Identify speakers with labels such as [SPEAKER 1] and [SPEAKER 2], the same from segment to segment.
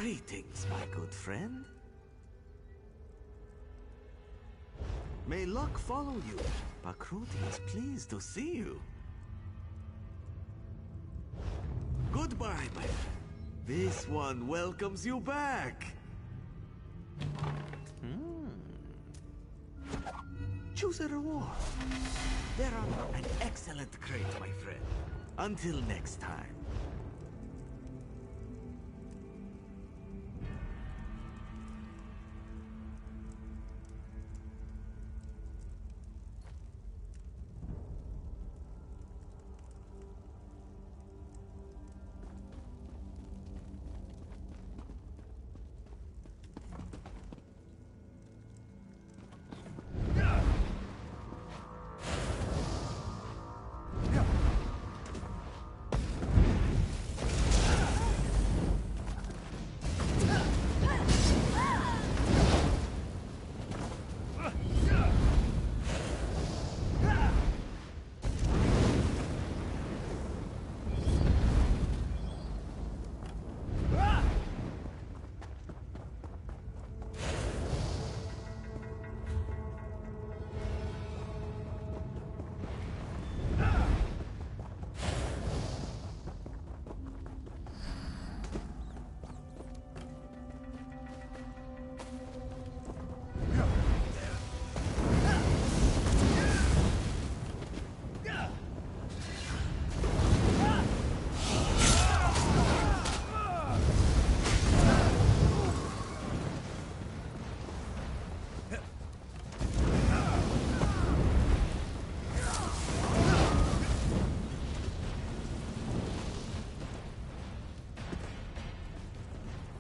[SPEAKER 1] Greetings, my good friend. May luck follow you. Bakruti is pleased to see you. Goodbye, my friend. This one welcomes you back. Choose a reward. There are an excellent crate, my friend. Until next time.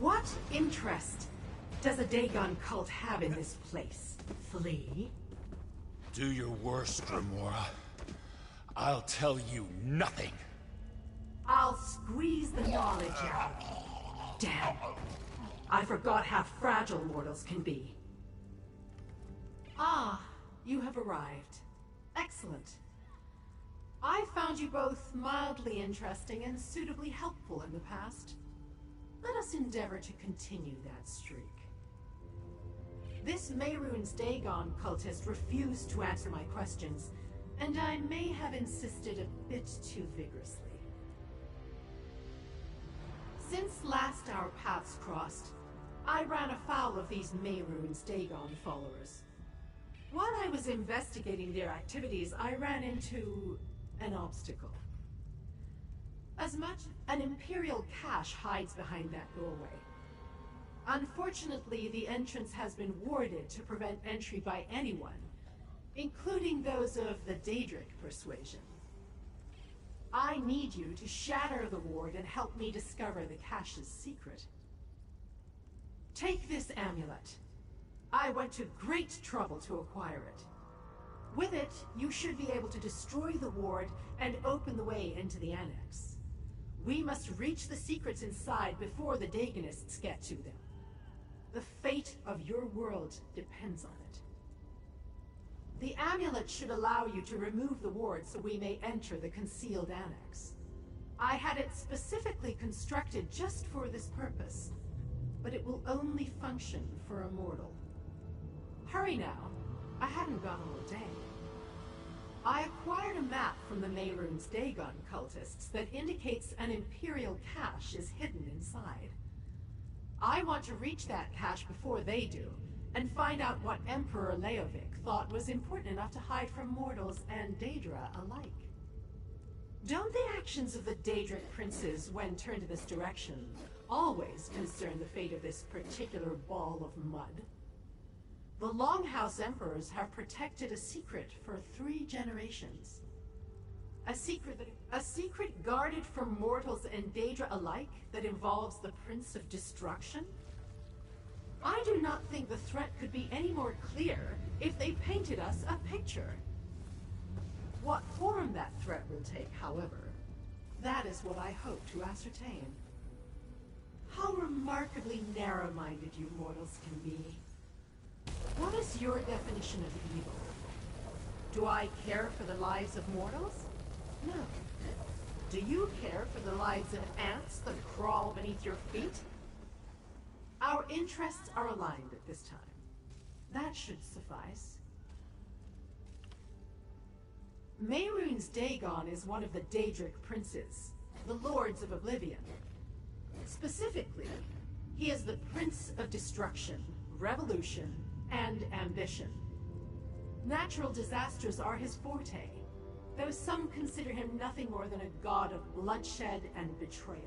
[SPEAKER 2] What interest does a Dagon cult have in this place? Flee?
[SPEAKER 3] Do your worst, Grimoire. I'll tell you nothing.
[SPEAKER 2] I'll squeeze the knowledge out. Damn. I forgot how fragile mortals can be. Ah, you have arrived. Excellent. I found you both mildly interesting and suitably helpful in the past. Let us endeavor to continue that streak. This Mehrunes Dagon cultist refused to answer my questions, and I may have insisted a bit too vigorously. Since last our paths crossed, I ran afoul of these Mehrunes Dagon followers. While I was investigating their activities, I ran into an obstacle. As much an Imperial cache hides behind that doorway. Unfortunately, the entrance has been warded to prevent entry by anyone, including those of the Daedric persuasion. I need you to shatter the ward and help me discover the cache's secret. Take this amulet. I went to great trouble to acquire it. With it, you should be able to destroy the ward and open the way into the annex. We must reach the secrets inside before the Dagonists get to them. The fate of your world depends on it. The amulet should allow you to remove the ward so we may enter the concealed annex. I had it specifically constructed just for this purpose, but it will only function for a mortal. Hurry now. I haven't got all day. I acquired a map from the Mehrunes Dagon cultists that indicates an Imperial cache is hidden inside. I want to reach that cache before they do, and find out what Emperor Leovic thought was important enough to hide from mortals and Daedra alike. Don't the actions of the Daedric princes, when turned in this direction, always concern the fate of this particular ball of mud? The Longhouse Emperors have protected a secret for 3 generations. A secret guarded from mortals and Daedra alike that involves the Prince of Destruction? I do not think the threat could be any more clear if they painted us a picture. What form that threat will take, however, that is what I hope to ascertain. How remarkably narrow-minded you mortals can be. What is your definition of evil? Do I care for the lives of mortals? No. Do you care for the lives of ants that crawl beneath your feet? Our interests are aligned at this time. That should suffice. Mehrunes Dagon is one of the Daedric princes, the Lords of Oblivion. Specifically, he is the Prince of Destruction, Revolution, and Ambition. Natural disasters are his forte, though some consider him nothing more than a god of bloodshed and betrayal.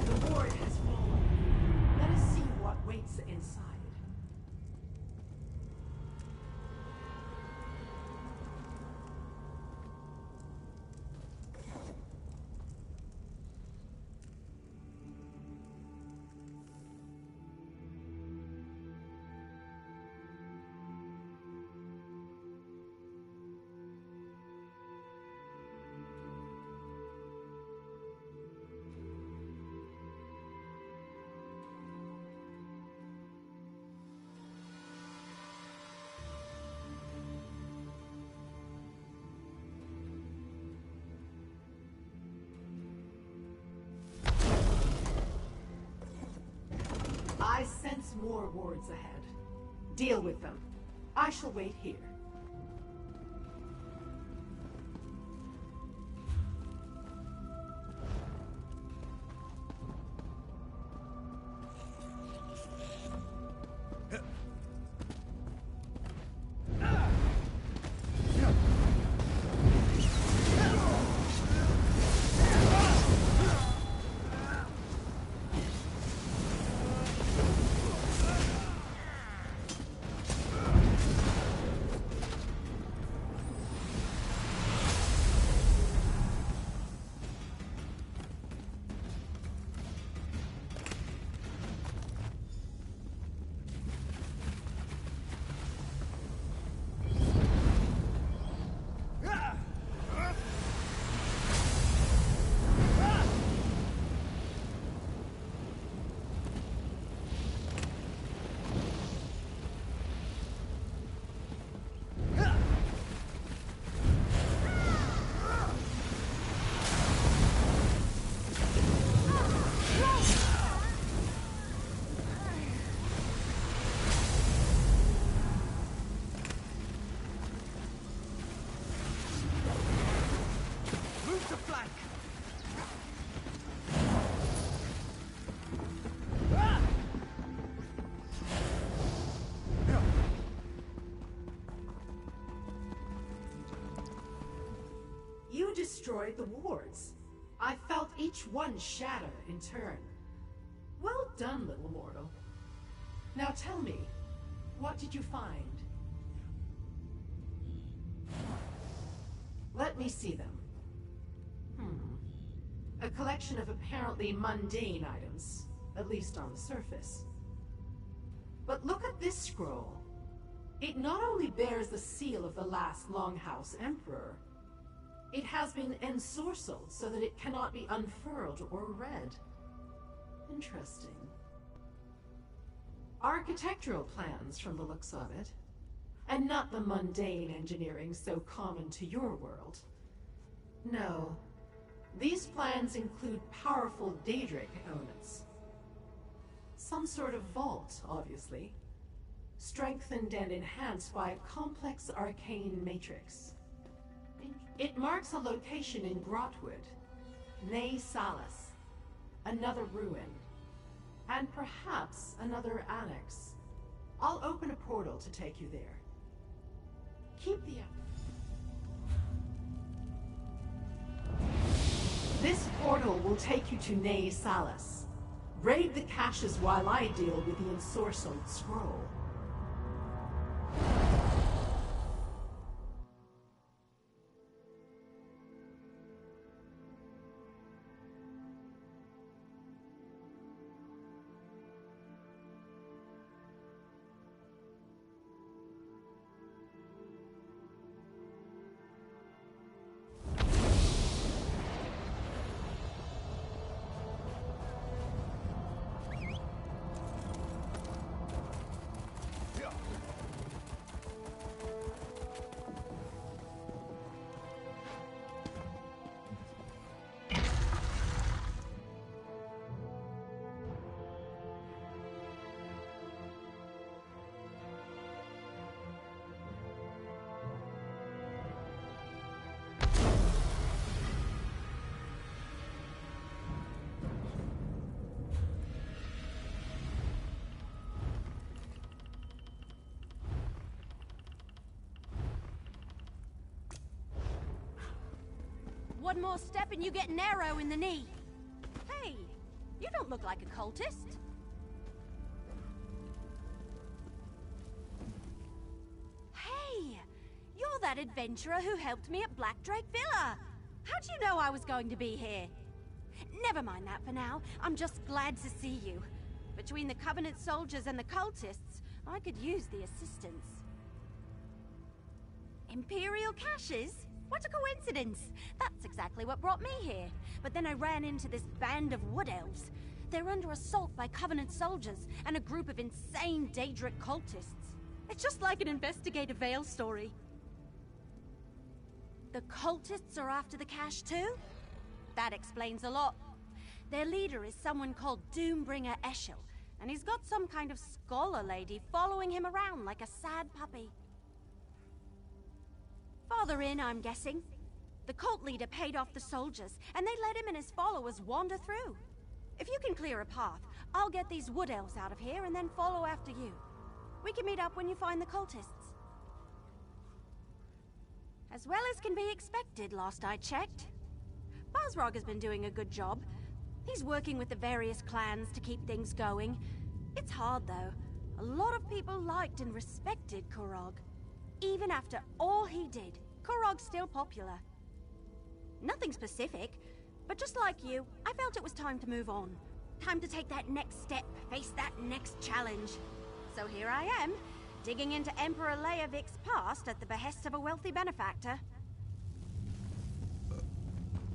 [SPEAKER 2] The ward has fallen. Let us see what waits inside. I sense more wards ahead. Deal with them. I shall wait here. Destroyed the wards. I felt each one shatter in turn. Well done, little mortal. Now tell me, what did you find? Let me see them. A collection of apparently mundane items, at least on the surface. But look at this scroll. It not only bears the seal of the last Longhouse Emperor, it has been ensorcelled so that it cannot be unfurled or read. Interesting. Architectural plans from the looks of it, and not the mundane engineering so common to your world. No, these plans include powerful Daedric elements. Some sort of vault, obviously, strengthened and enhanced by a complex arcane matrix. It marks a location in Blackwood, Ne Salas, another ruin, and perhaps another annex. I'll open a portal to take you there. Keep the... This portal will take you to Ne Salas. Raid the caches while I deal with the ensorcelled scroll.
[SPEAKER 4] One more step and you get an arrow in the knee. Hey, you don't look like a cultist. Hey, you're that adventurer who helped me at Blackdrake Villa. How'd you know I was going to be here? Never mind that for now. I'm just glad to see you. Between the Covenant soldiers and the cultists, I could use the assistance. Imperial caches? What a coincidence! That's exactly what brought me here. But then I ran into this band of wood elves. They're under assault by Covenant soldiers and a group of insane Daedric cultists. It's just like an investigative Veil story. The cultists are after the cache too? That explains a lot. Their leader is someone called Doombringer Eshel, and he's got some kind of scholar lady following him around like a sad puppy. Farther in, I'm guessing. The cult leader paid off the soldiers, and they let him and his followers wander through. If you can clear a path, I'll get these wood elves out of here and then follow after you. We can meet up when you find the cultists. As well as can be expected, last I checked. Basrog has been doing a good job. He's working with the various clans to keep things going. It's hard, though. A lot of people liked and respected Korog. Even after all he did, Korog's still popular. Nothing specific, but just like you, I felt it was time to move on. Time to take that next step, face that next challenge. So here I am, digging into Emperor Leovik's past at the behest of a wealthy benefactor.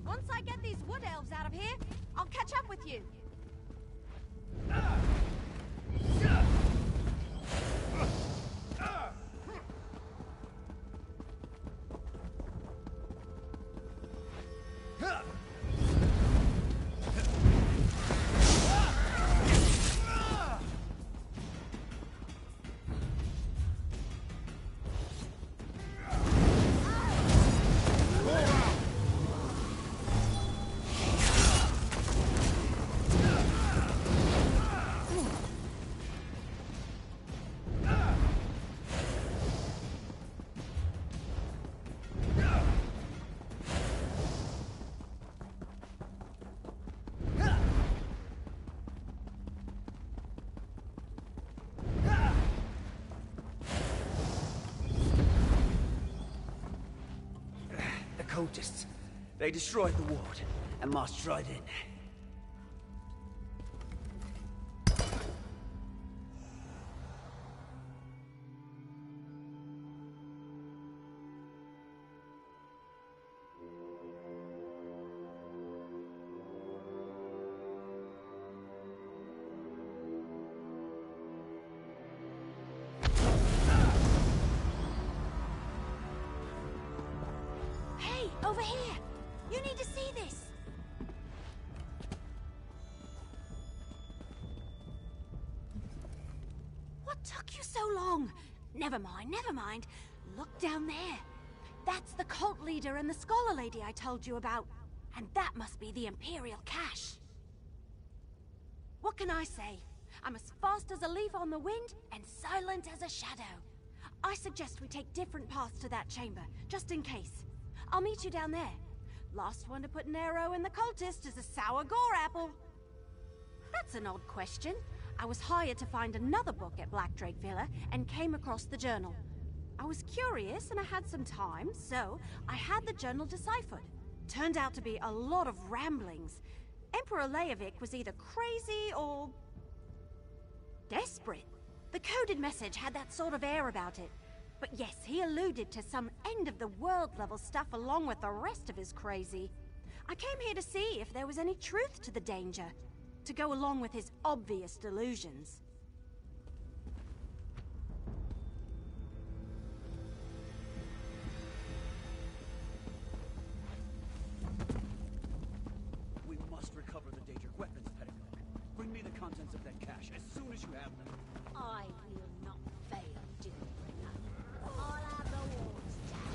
[SPEAKER 4] Once I get these wood elves out of here, I'll catch up with you.
[SPEAKER 5] Cultists. They destroyed the ward and marched right in.
[SPEAKER 4] Over here! You need to see this! What took you so long? Never mind, never mind. Look down there. That's the cult leader and the scholar lady I told you about. And that must be the Imperial cache. What can I say? I'm as fast as a leaf on the wind and silent as a shadow. I suggest we take different paths to that chamber, just in case. I'll meet you down there. Last one to put an arrow in the cultist is a sour gore apple. That's an odd question. I was hired to find another book at Blackdrake Villa and came across the journal. I was curious and I had some time, so I had the journal deciphered. Turned out to be a lot of ramblings. Emperor Leovic was either crazy or desperate. The coded message had that sort of air about it. But yes, he alluded to some end-of-the-world level stuff along with the rest of his crazy. I came here to see if there was any truth to the danger, to go along with his obvious delusions.
[SPEAKER 5] We must recover the Daedric weapons, Petticoat. Bring me the contents of that cache as soon as you have them.
[SPEAKER 4] I will not fail, Dealbringer. I'll have the walls down.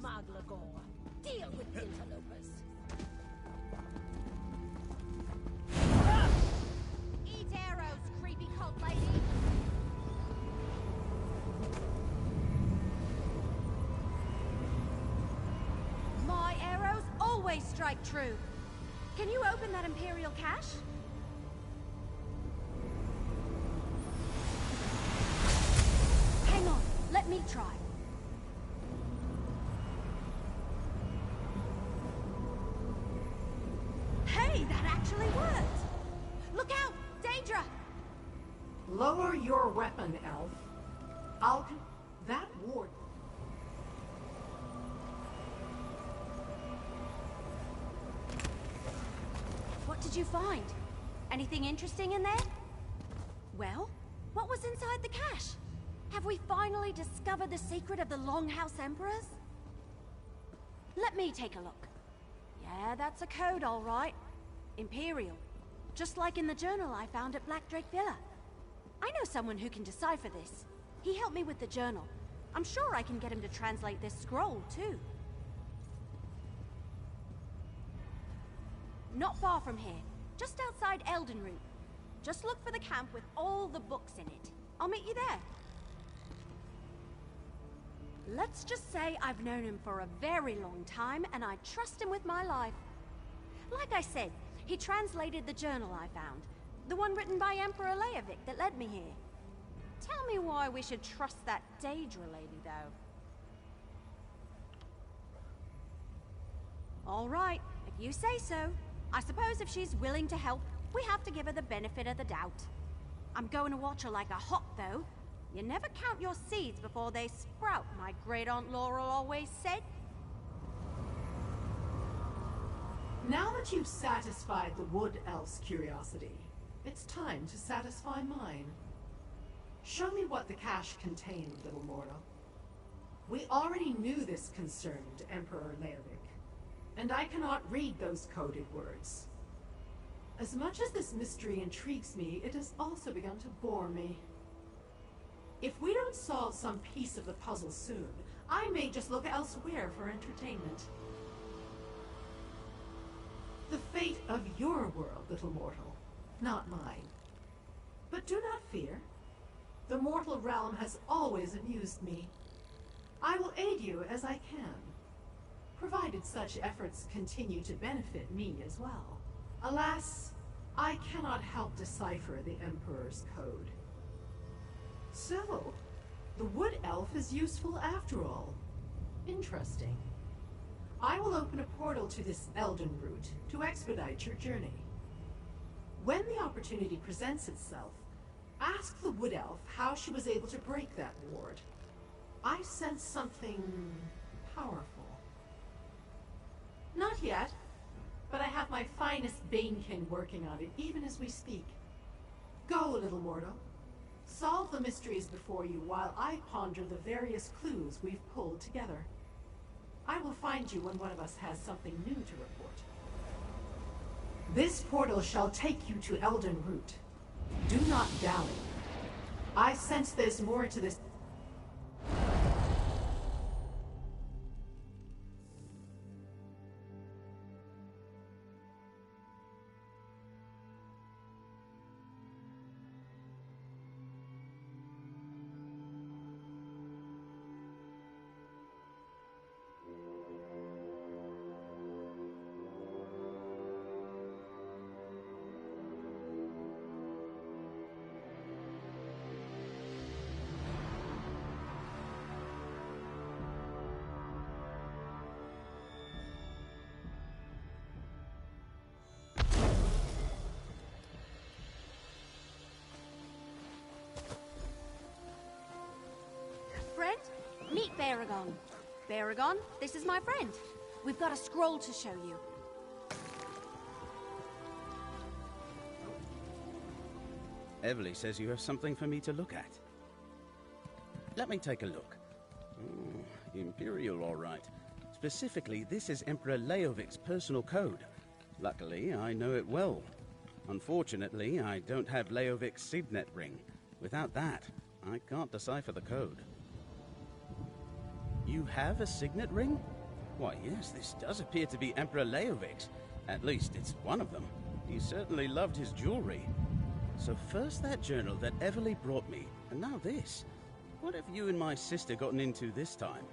[SPEAKER 6] Maglagor. Deal with interlopers. Eat arrows, creepy cult lady.
[SPEAKER 4] My arrows always strike true. Can you open that Imperial cache? Hang on, let me try. Hey, that actually worked! Look out, Daedra!
[SPEAKER 2] Lower your weapon, elf. That ward...
[SPEAKER 4] What did you find? Anything interesting in there? Well, what was inside the cache? Have we finally discovered the secret of the Longhouse Emperors? Let me take a look. Yeah, that's a code, all right. Imperial. Just like in the journal I found at Blackdrake Villa. I know someone who can decipher this. He helped me with the journal. I'm sure I can get him to translate this scroll, too. Not far from here, just outside Eldenroot. Just look for the camp with all the books in it. I'll meet you there. Let's just say I've known him for a very long time, and I trust him with my life. Like I said, he translated the journal I found. The one written by Emperor Leovic that led me here. Tell me why we should trust that Daedra lady, though. All right, if you say so. I suppose if she's willing to help, we have to give her the benefit of the doubt. I'm going to watch her like a hawk, though. You never count your seeds before they sprout, my great-aunt Laurel always said.
[SPEAKER 2] Now that you've satisfied the Wood Elf's curiosity, it's time to satisfy mine. Show me what the cache contained, little mortal. We already knew this concerned Emperor Leovic, and I cannot read those coded words. As much as this mystery intrigues me, it has also begun to bore me. If we don't solve some piece of the puzzle soon, I may just look elsewhere for entertainment. The fate of your world, little mortal, not mine. But do not fear. The mortal realm has always amused me. I will aid you as I can, provided such efforts continue to benefit me as well. Alas, I cannot help decipher the Emperor's code. So, the Wood Elf is useful after all. Interesting. I will open a portal to this Eldenroot to expedite your journey. When the opportunity presents itself, ask the Wood Elf how she was able to break that ward. I sense something powerful. Not yet, but I have my finest Banekin working on it even as we speak. Go, little mortal. Solve the mysteries before you while I ponder the various clues we've pulled together. I will find you when one of us has something new to report. This portal shall take you to Eldenroot. Do not dally. I sense there's more to this.
[SPEAKER 4] Friend, meet Baragon. Baragon, this is my friend. We've got a scroll to show you.
[SPEAKER 7] Everly says you have something for me to look at. Let me take a look. Oh, Imperial, all right. Specifically, this is Emperor Leovic's personal code. Luckily, I know it well. Unfortunately, I don't have Leovic's signet ring. Without that, I can't decipher the code. You have a signet ring? Why, yes, this does appear to be Emperor Leovic's. At least it's one of them. He certainly loved his jewelry. So first that journal that Everly brought me, and now this. What have you and my sister gotten into this time?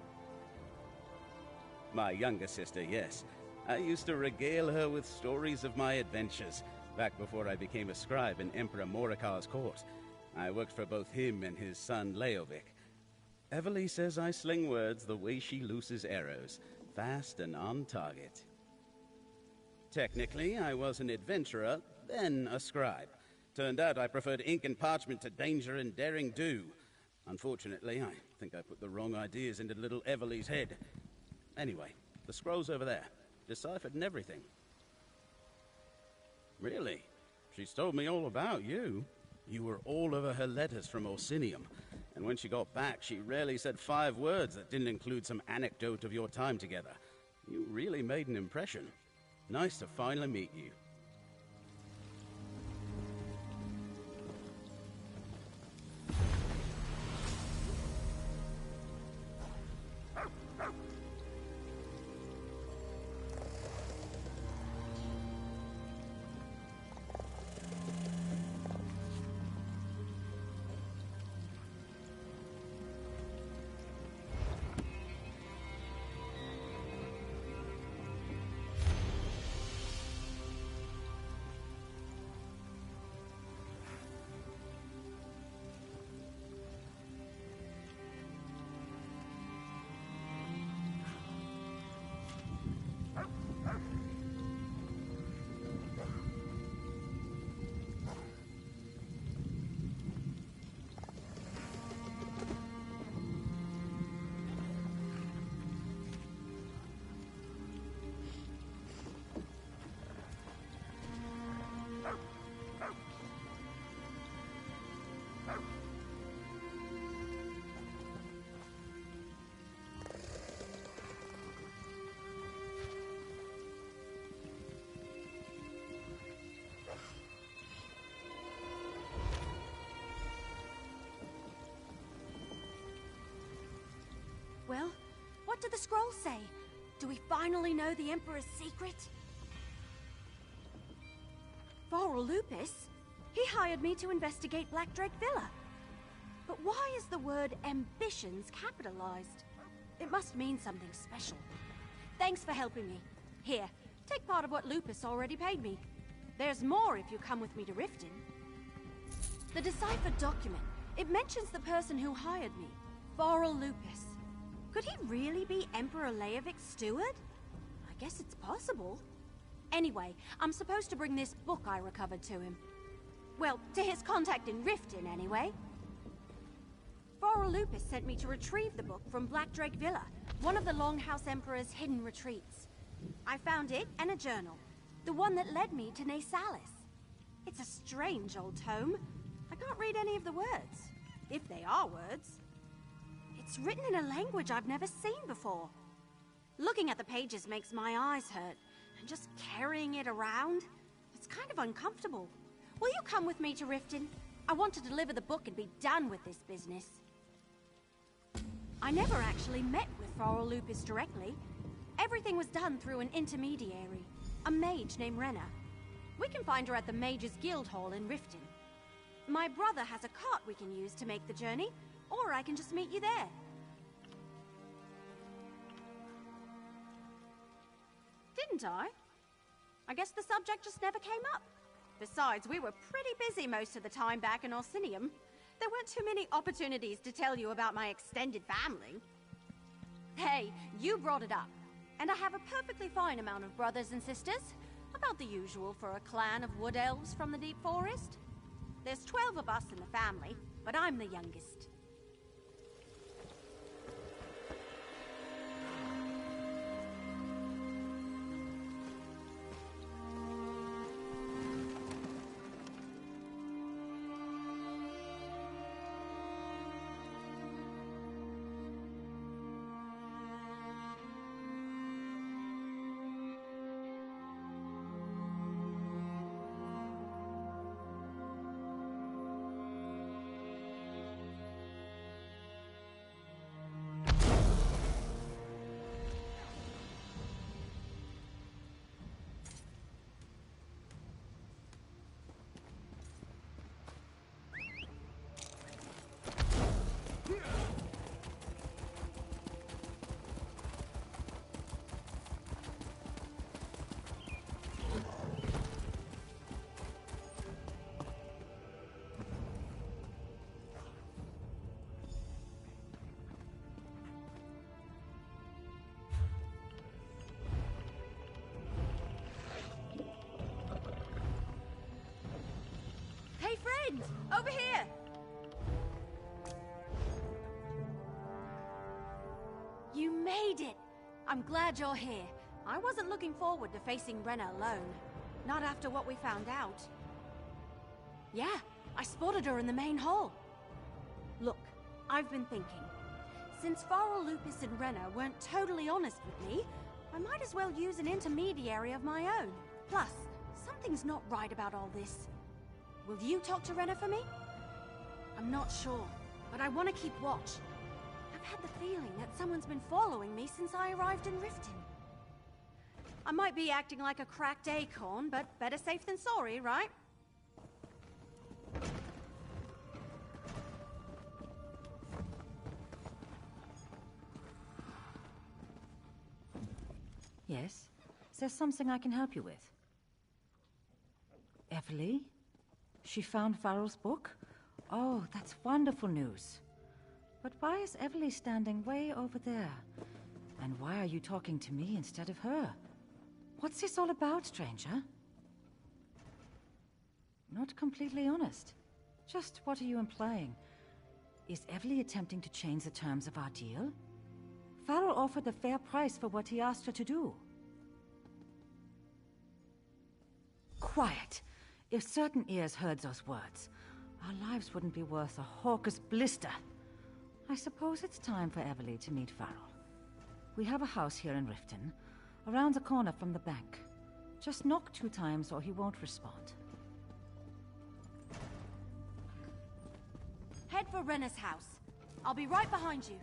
[SPEAKER 7] My younger sister, yes. I used to regale her with stories of my adventures, back before I became a scribe in Emperor Morikar's court. I worked for both him and his son Leovic. Everly says I sling words the way she looses arrows, fast and on target. Technically, I was an adventurer, then a scribe. Turned out I preferred ink and parchment to danger and daring do. Unfortunately, I think I put the wrong ideas into little Everly's head. Anyway, the scroll's over there. Deciphered and everything. Really? She's told me all about you. You were all over her letters from Orsinium. And when she got back, she rarely said 5 words that didn't include some anecdote of your time together. You really made an impression. Nice to finally meet you.
[SPEAKER 4] Well, what did the scroll say? Do we finally know the Emperor's secret? Varl Lupus? He hired me to investigate Blackdrake Villa. But why is the word ambitions capitalized? It must mean something special. Thanks for helping me. Here, take part of what Lupus already paid me. There's more if you come with me to Riften. The deciphered document. It mentions the person who hired me, Varl Lupus. Could he really be Emperor Leovic's steward? I guess it's possible. Anyway, I'm supposed to bring this book I recovered to him. Well, to his contact in Riften, anyway. Varl Lupus sent me to retrieve the book from Blackdrake Villa, one of the Longhouse Emperor's hidden retreats. I found it and a journal, the one that led me to Nasalis. It's a strange old tome. I can't read any of the words, if they are words. It's written in a language I've never seen before. Looking at the pages makes my eyes hurt, and just carrying it around, it's kind of uncomfortable. Will you come with me to Riften? I want to deliver the book and be done with this business. I never actually met with Varl Lupus directly. Everything was done through an intermediary, a mage named Renna. We can find her at the Mages Guild Hall in Riften. My brother has a cart we can use to make the journey, or I can just meet you there. Didn't I? I guess the subject just never came up. Besides, we were pretty busy most of the time back in Orsinium. There weren't too many opportunities to tell you about my extended family. Hey, you brought it up. And I have a perfectly fine amount of brothers and sisters. About the usual for a clan of wood elves from the deep forest. There's 12 of us in the family, but I'm the youngest. over here! You made it! I'm glad you're here. I wasn't looking forward to facing Rena alone. Not after what we found out. Yeah, I spotted her in the main hall. Look, I've been thinking. Since Farrell, Lupus, and Rena weren't totally honest with me, I might as well use an intermediary of my own. Plus, something's not right about all this. Will you talk to Rena for me? I'm not sure, but I want to keep watch. I've had the feeling that someone's been following me since I arrived in Riften. I might be acting like a cracked acorn, but better safe than sorry, right?
[SPEAKER 8] Yes? Is there something I can help you with? Everly? She found Farrell's book? Oh, that's wonderful news. But why is Everly standing way over there? And why are you talking to me instead of her? What's this all about, stranger? Not completely honest. Just what are you implying? Is Everly attempting to change the terms of our deal? Farrell offered a fair price for what he asked her to do. Quiet! If certain ears heard those words, our lives wouldn't be worth a hawker's blister. I suppose it's time for Everly to meet Farrell. We have a house here in Riften, around the corner from the bank. Just knock 2 times or he won't respond.
[SPEAKER 4] Head for Rena's house. I'll be right behind you.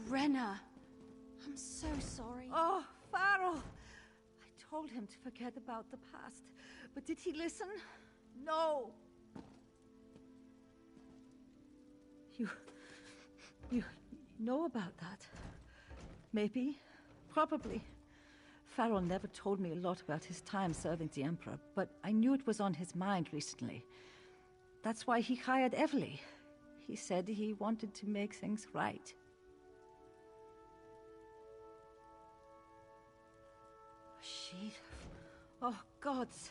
[SPEAKER 4] Rena, I'm so sorry.
[SPEAKER 8] Oh, Farrell! I told him to forget about the past, but did he listen? No! You know about that? Maybe. Probably. Farrell never told me a lot about his time serving the Emperor, but I knew it was on his mind recently. That's why he hired Everly. He said he wanted to make things right. Sheet. Oh, gods.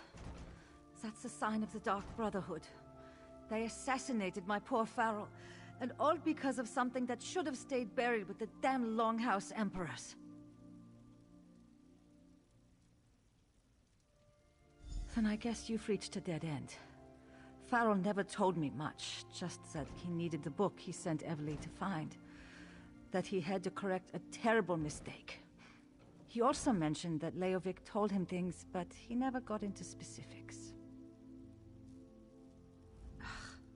[SPEAKER 8] That's a sign of the Dark Brotherhood. They assassinated my poor Farrell, and all because of something that should have stayed buried with the damn Longhouse Emperors. Then I guess you've reached a dead end. Farrell never told me much, just that he needed the book he sent Everly to find. That he had to correct a terrible mistake. He also mentioned that Leovic told him things, but he never got into specifics.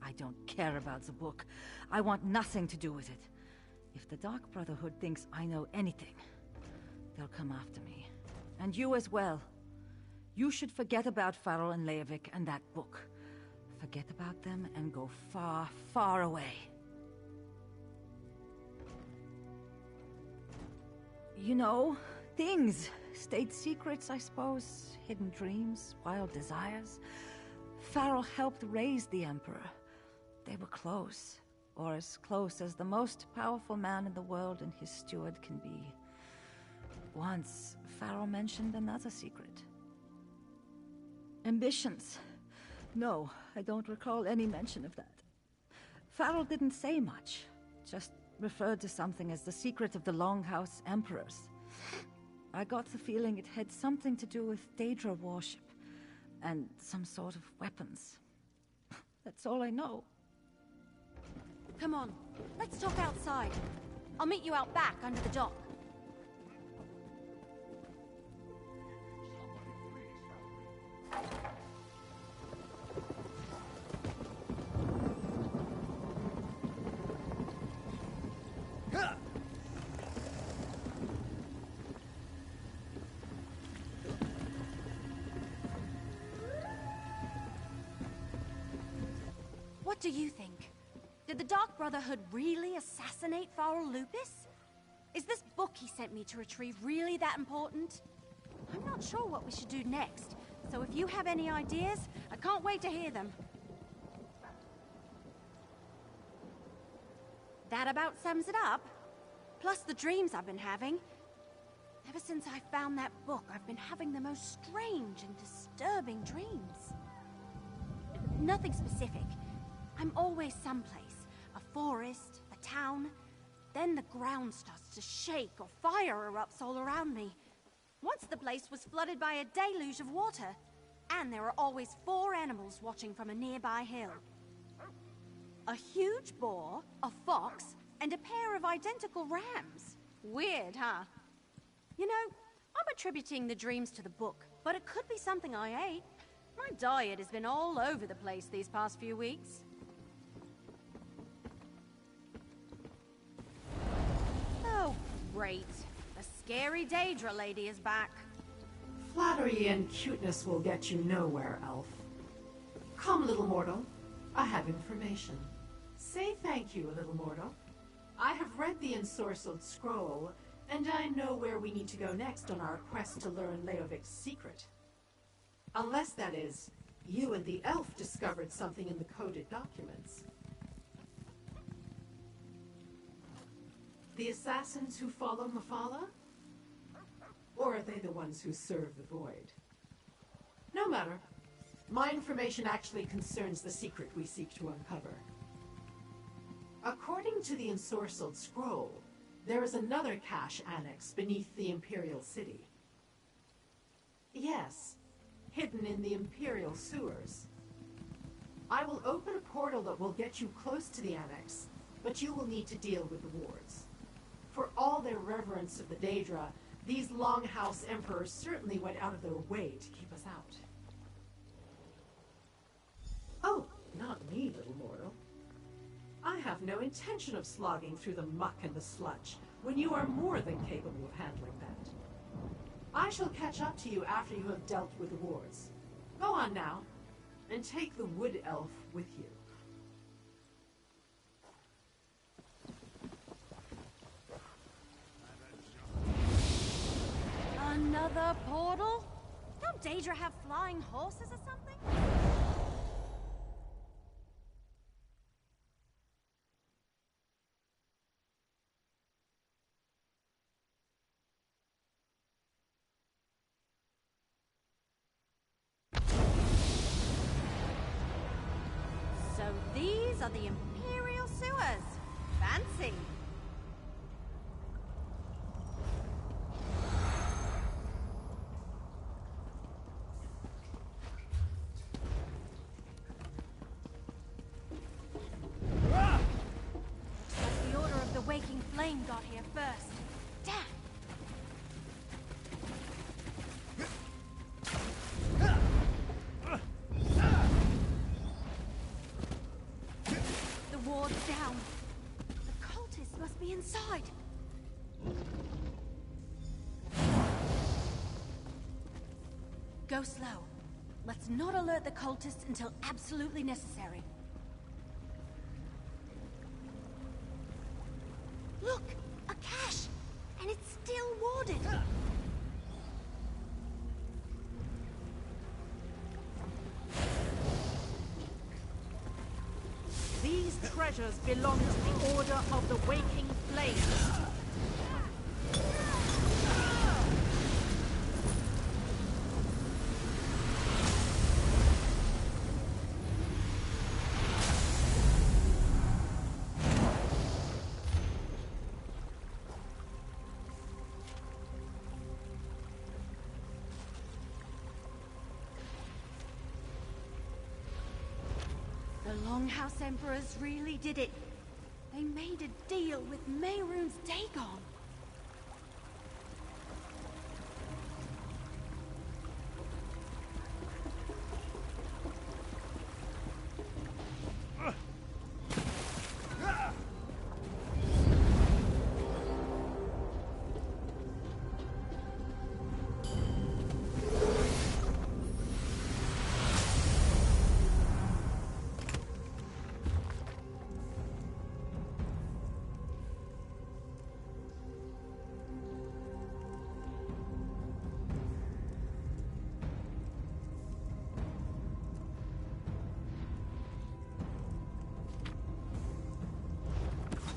[SPEAKER 8] I don't care about the book. I want nothing to do with it. If the Dark Brotherhood thinks I know anything, they'll come after me. And you as well. You should forget about Farrell and Leovic and that book. Forget about them and go far, far away. You know, things. State secrets, I suppose. Hidden dreams, wild desires. Farrell helped raise the Emperor. They were close. Or as close as the most powerful man in the world and his steward can be. Once, Farrell mentioned another secret. Ambitions. No, I don't recall any mention of that. Farrell didn't say much, just referred to something as the secret of the Longhouse Emperors. I got the feeling it had something to do with Daedra worship, and some sort of weapons. That's all I know.
[SPEAKER 4] Come on, let's talk outside. I'll meet you out back under the dock. What do you think? Did the Dark Brotherhood really assassinate Farrell Lupus? Is this book he sent me to retrieve really that important? I'm not sure what we should do next, so if you have any ideas, I can't wait to hear them. That about sums it up. Plus the dreams I've been having. Ever since I found that book, I've been having the most strange and disturbing dreams. Nothing specific. I'm always someplace. A forest, a town. Then the ground starts to shake or fire erupts all around me. Once the place was flooded by a deluge of water. And there are always 4 animals watching from a nearby hill. A huge boar, a fox, and a pair of identical rams. Weird, huh? You know, I'm attributing the dreams to the book, but it could be something I ate. My diet has been all over the place these past few weeks. Oh, great. The scary Daedra lady is back.
[SPEAKER 2] Flattery and cuteness will get you nowhere, elf. Come, little mortal. I have information. Say thank you, little mortal. I have read the ensorcelled scroll, and I know where we need to go next on our quest to learn Leovic's secret. Unless, that is, you and the elf discovered something in the coded documents. The assassins who follow Mephala? Or are they the ones who serve the Void? No matter. My information actually concerns the secret we seek to uncover. According to the ensorcelled scroll, there is another cache annex beneath the Imperial City. Yes, hidden in the Imperial sewers. I will open a portal that will get you close to the annex, but you will need to deal with the wards. For all their reverence of the Daedra, these Longhouse Emperors certainly went out of their way to keep us out. Oh, not me, little mortal. I have no intention of slogging through the muck and the sludge, when you are more than capable of handling that. I shall catch up to you after you have dealt with the wards. Go on now, and take the wood elf with you.
[SPEAKER 4] Another portal? Don't Daedra have flying horses or something? So these are the Imperial sewers. Fancy. Flame got here first. Damn! The ward's down. The cultists must be inside. Go slow. Let's not alert the cultists until absolutely necessary. Look! A cache! And it's still warded!
[SPEAKER 2] These treasures belong to the Order of the Waking Flame.
[SPEAKER 4] The Longhouse Emperors really did it. They made a deal with Mehrunes Dagon.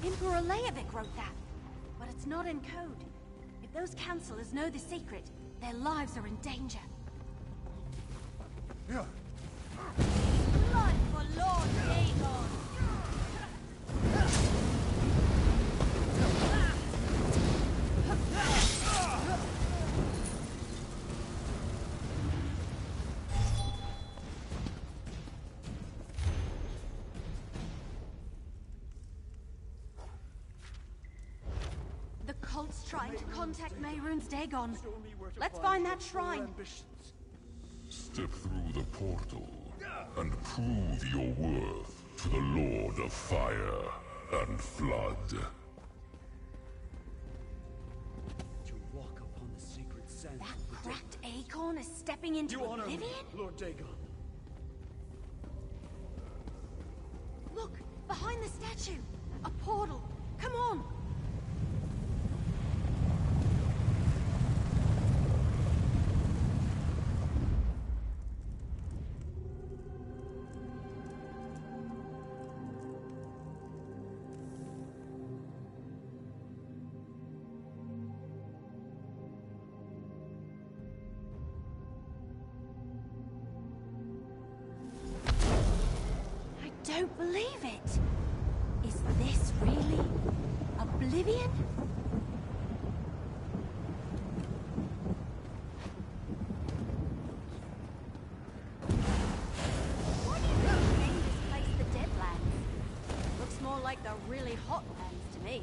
[SPEAKER 4] Emperor Leovic wrote that, but it's not in code. If those counselors know the secret, their lives are in danger.
[SPEAKER 3] Yeah.
[SPEAKER 6] Blood for Lord Dagon!
[SPEAKER 4] The cult's trying to contact Mehrunes Dagon. Let's find that shrine.
[SPEAKER 9] Step through the portal and prove your worth to the Lord of Fire and Flood.
[SPEAKER 5] To walk upon the sacred sands
[SPEAKER 4] That
[SPEAKER 5] of the
[SPEAKER 4] cracked acorn is stepping into
[SPEAKER 5] You honor me,
[SPEAKER 4] oblivion?
[SPEAKER 5] Lord Dagon.
[SPEAKER 4] Look, behind the statue. A portal. Come on. I don't believe it. Is this really oblivion? Why do you think the game displaced the Deadlands? Looks more like the really hot lands to me.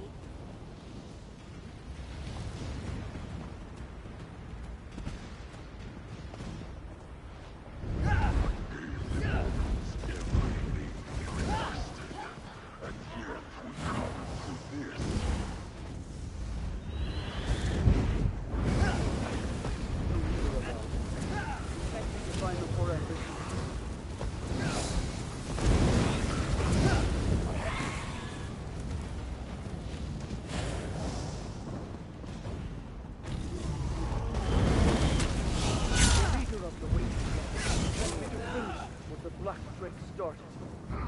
[SPEAKER 5] Blackwood started.
[SPEAKER 9] I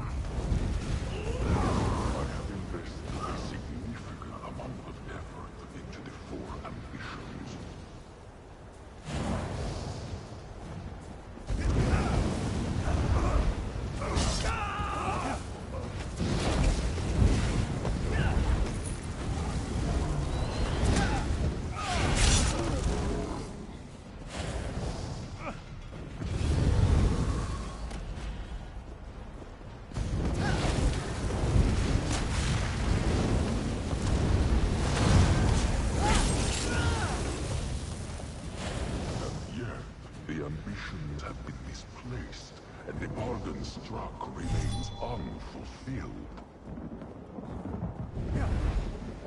[SPEAKER 9] have invested a significant amount of effort into the 4 ambitions. And the bargain struck remains unfulfilled.
[SPEAKER 5] Yeah.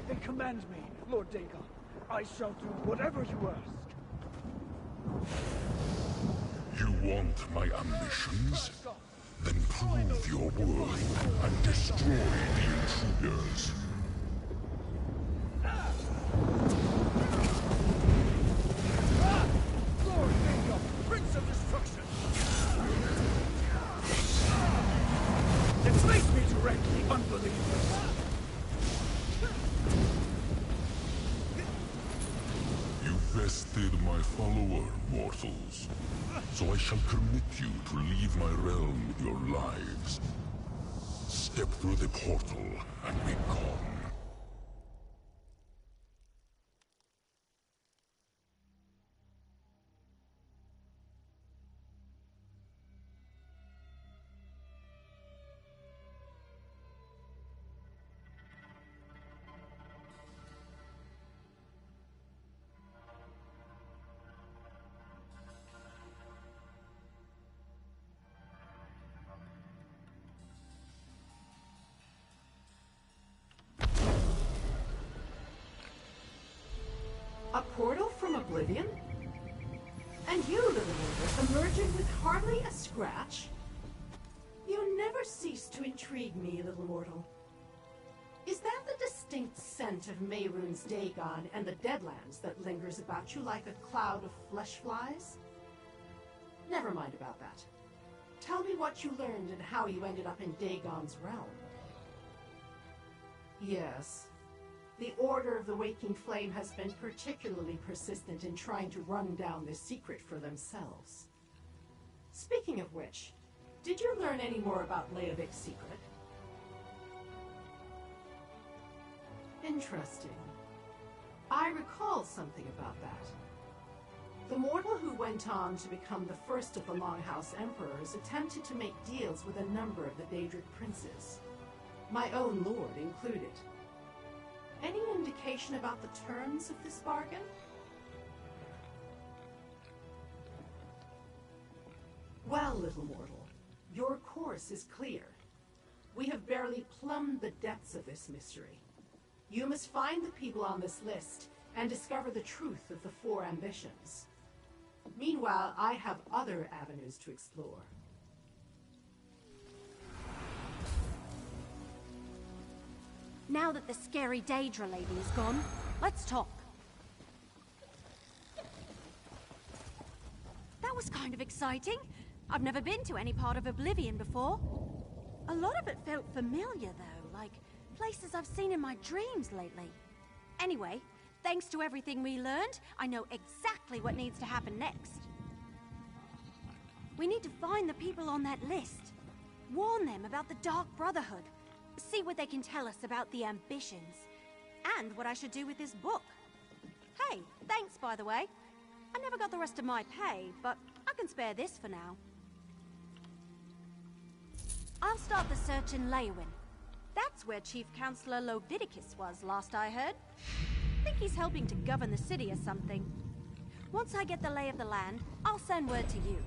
[SPEAKER 5] Then command me, Lord Dagon. I shall do whatever you ask.
[SPEAKER 9] You want my ambitions? Then prove your worth and destroy the intruders.
[SPEAKER 5] Lord Dagon, Prince of Destruction! Displace me to wreck the unbelievers!
[SPEAKER 9] You bested my follower, mortals. So I shall permit you to leave my realm with your lives. Step through the portal and be gone.
[SPEAKER 2] portal from Oblivion? And you, little mortal, emerging with hardly a scratch? You never cease to intrigue me, little mortal. Is that the distinct scent of Mehrunes Dagon and the Deadlands that lingers about you like a cloud of flesh flies? Never mind about that. Tell me what you learned and how you ended up in Dagon's realm. Yes. The Order of the Waking Flame has been particularly persistent in trying to run down this secret for themselves. Speaking of which, did you learn any more about Leovic's secret? Interesting. I recall something about that. The mortal who went on to become the first of the Longhouse Emperors attempted to make deals with a number of the Daedric princes, my own lord included. Any indication about the terms of this bargain? Well, little mortal, your course is clear. We have barely plumbed the depths of this mystery. You must find the people on this list and discover the truth of the four ambitions. Meanwhile, I have other avenues to explore.
[SPEAKER 4] Now that the scary Daedra lady is gone, let's talk. That was kind of exciting. I've never been to any part of Oblivion before. A lot of it felt familiar, though, like places I've seen in my dreams lately. Anyway, thanks to everything we learned, I know exactly what needs to happen next. We need to find the people on that list. Warn them about the Dark Brotherhood. See what they can tell us about the ambitions. And what I should do with this book. Hey, thanks, by the way. I never got the rest of my pay, but I can spare this for now. I'll start the search in Leowin. That's where Chief Counselor Leviticus was, last I heard. I think he's helping to govern the city or something. Once I get the lay of the land, I'll send word to you.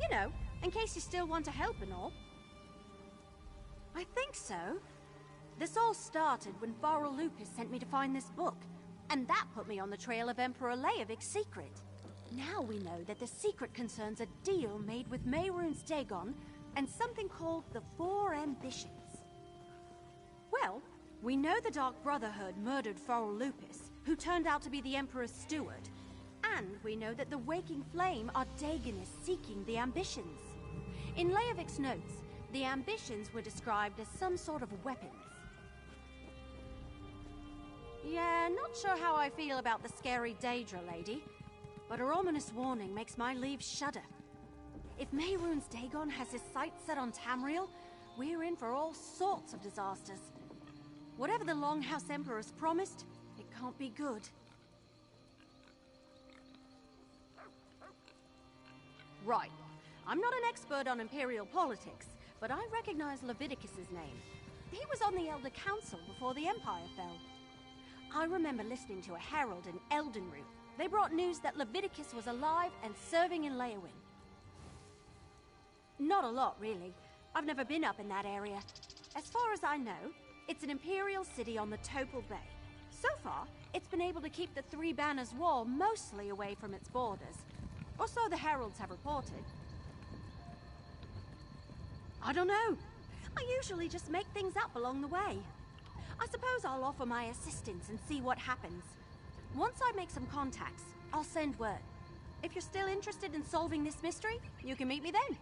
[SPEAKER 4] You know, in case you still want to help and all. I think so. This all started when Varl Lupus sent me to find this book, and that put me on the trail of Emperor Leovic's secret. Now we know that the secret concerns a deal made with Mehrunes Dagon and something called the Four Ambitions. Well, we know the Dark Brotherhood murdered Varl Lupus, who turned out to be the Emperor's steward. And we know that the Waking Flame are Dagonists seeking the ambitions. In Leovic's notes, the ambitions were described as some sort of weapons. Yeah, not sure how I feel about the scary Daedra lady, but her ominous warning makes my leaves shudder. If Mehrunes Dagon has his sights set on Tamriel, we're in for all sorts of disasters. Whatever the Longhouse Emperor's promised, it can't be good. Right. I'm not an expert on Imperial politics, but I recognize Leviticus's name. He was on the Elder Council before the Empire fell. I remember listening to a herald in Eldenroot. They brought news that Leviticus was alive and serving in Leowin. Not a lot, really. I've never been up in that area. As far as I know, it's an Imperial city on the Topal Bay. So far, it's been able to keep the Three Banners Wall mostly away from its borders. Or so the heralds have reported. I don't know. I usually just make things up along the way. I suppose I'll offer my assistance and see what happens. Once I make some contacts, I'll send word. If you're still interested in solving this mystery, you can meet me then.